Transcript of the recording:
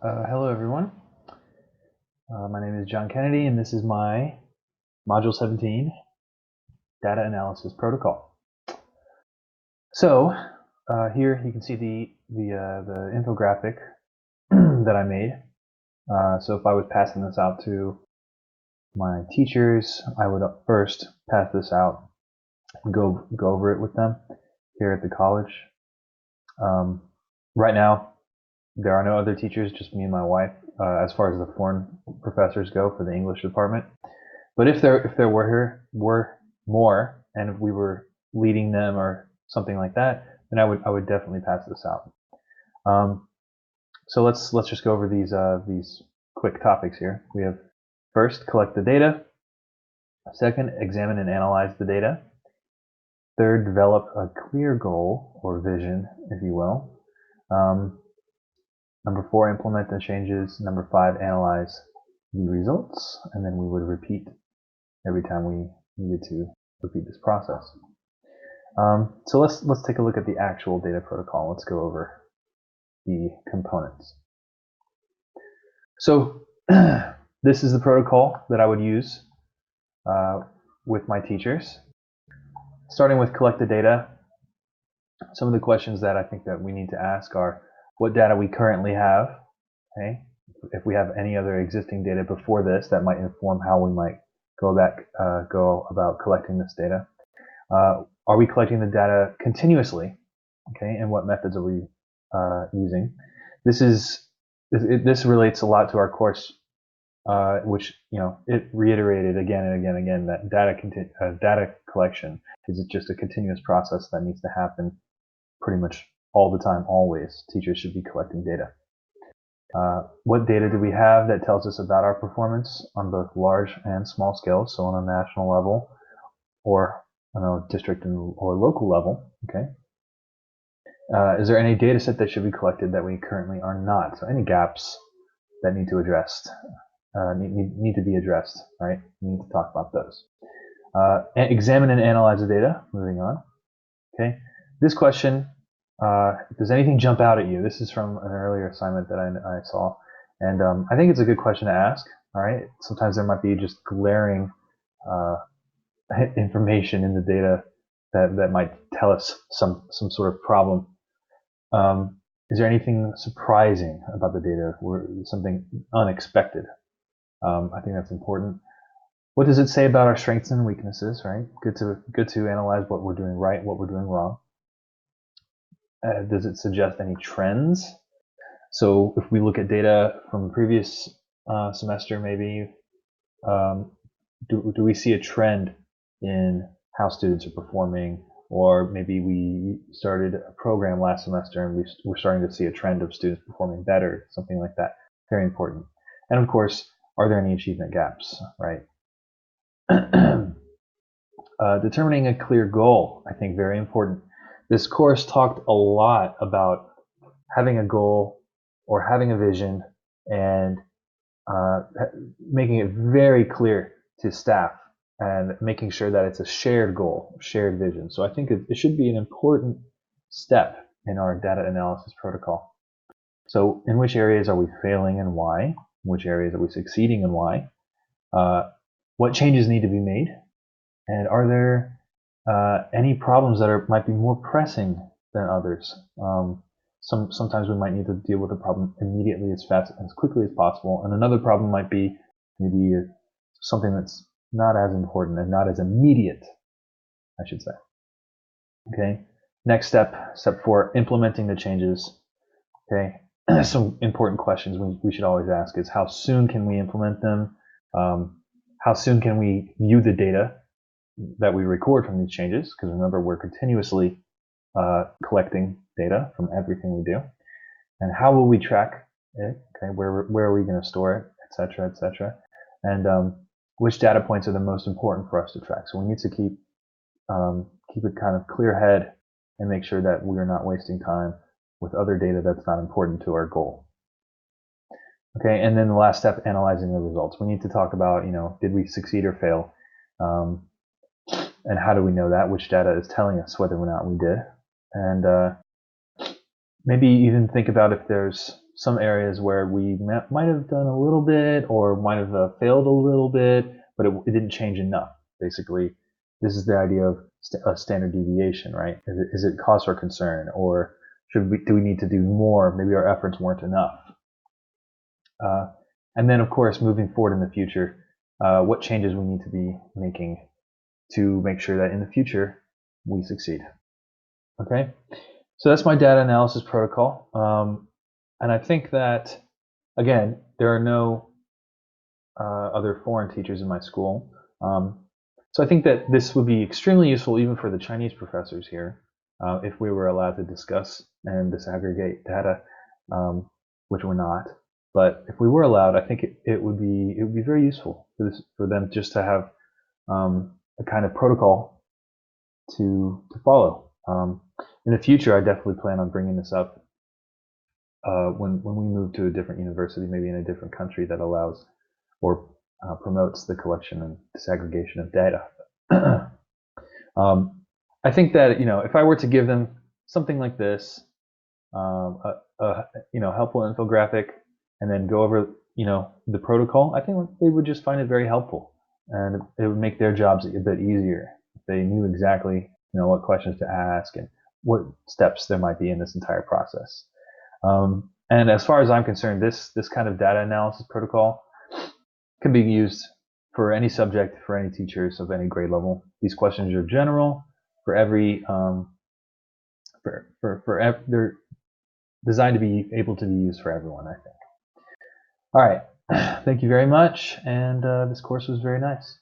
Hello everyone. My name is John Kennedy and this is my Module 17 Data Analysis Protocol. So here you can see the infographic that I made. So if I was passing this out to my teachers, I would first pass this out and go over it with them here at the college. Right now, there are no other teachers, just me and my wife, as far as the foreign professors go for the English department. But if there were more, and if we were leading them or something like that, then I would definitely pass this out. So let's just go over these quick topics here. We have first, collect the data. Second, examine and analyze the data. Third, develop a clear goal or vision, if you will. Number 4, implement the changes. Number 5, analyze the results. And then we would repeat every time we needed to repeat this process. So let's take a look at the actual data protocol. Let's go over the components. So this is the protocol that I would use with my teachers. Starting with collect the data, some of the questions that I think that we need to ask are what data we currently have, okay? If we have any other existing data before this, that might inform how we might go about collecting this data. Are we collecting the data continuously? Okay, and what methods are we using? This relates a lot to our course, which it reiterated again and again and again that data collection is just a continuous process that needs to happen pretty much all the time, always. Teachers should be collecting data. What data do we have that tells us about our performance on both large and small scales, so on a national level or on a district or local level, okay? Is there any data set that should be collected that we currently are not? So any gaps that need to need to be addressed, right? We need to talk about those. Examine and analyze the data. Moving on. Okay. This question, does anything jump out at you? This is from an earlier assignment that I saw, and I think it's a good question to ask. All right. Sometimes there might be just glaring information in the data that might tell us some sort of problem. Is there anything surprising about the data, or something unexpected? I think that's important. What does it say about our strengths and weaknesses, right? Good to analyze what we're doing right, what we're doing wrong. Does it suggest any trends? So if we look at data from the previous semester, maybe, do we see a trend in how students are performing? Or maybe we started a program last semester and we're starting to see a trend of students performing better, something like that. Very important. And of course, are there any achievement gaps, right? Determining a clear goal, I think very important. This course talked a lot about having a goal or having a vision and making it very clear to staff and making sure that it's a shared goal, shared vision. So I think it should be an important step in our data analysis protocol. So in which areas are we failing and why? In which areas are we succeeding and why? What changes need to be made? And are there any problems that might be more pressing than others? Sometimes we might need to deal with a problem immediately, as quickly as possible, and another problem might be maybe something that's not as important and not as immediate, I should say. Okay. Next step 4, implementing the changes. Okay. Some important questions we should always ask is how soon can we implement them? How soon can we view the data that we record from these changes? Because remember, we're continuously collecting data from everything we do. And how will we track it? Okay, where are we going to store it, etc., etc. And which data points are the most important for us to track? So we need to keep a kind of clear head and make sure that we are not wasting time with other data that's not important to our goal. Okay, and then the last step, analyzing the results. We need to talk about, did we succeed or fail? And how do we know that? Which data is telling us whether or not we did? And maybe even think about if there's some areas where we might have done a little bit or might have failed a little bit, but it didn't change enough. Basically, this is the idea of standard deviation, right? Is it cause for concern, or do we need to do more? Maybe our efforts weren't enough. And then, of course, moving forward in the future, what changes we need to be making to make sure that in the future we succeed. Okay, so that's my data analysis protocol. And I think that, again, there are no other foreign teachers in my school. So I think that this would be extremely useful even for the Chinese professors here, if we were allowed to discuss and disaggregate data, which we're not. But if we were allowed, I think it would be very useful for them just to have a kind of protocol to follow. In the future, I definitely plan on bringing this up when we move to a different university, maybe in a different country that allows or promotes the collection and disaggregation of data. I think that if I were to give them something like this, a helpful infographic, and then go over the protocol, I think they would just find it very helpful, and it would make their jobs a bit easier if they knew exactly what questions to ask and what steps there might be in this entire process. And as far as I'm concerned, this kind of data analysis protocol can be used for any subject, for any teachers of any grade level. These questions are general for every they're designed to be able to be used for everyone, I think. All right, thank you very much, and this course was very nice.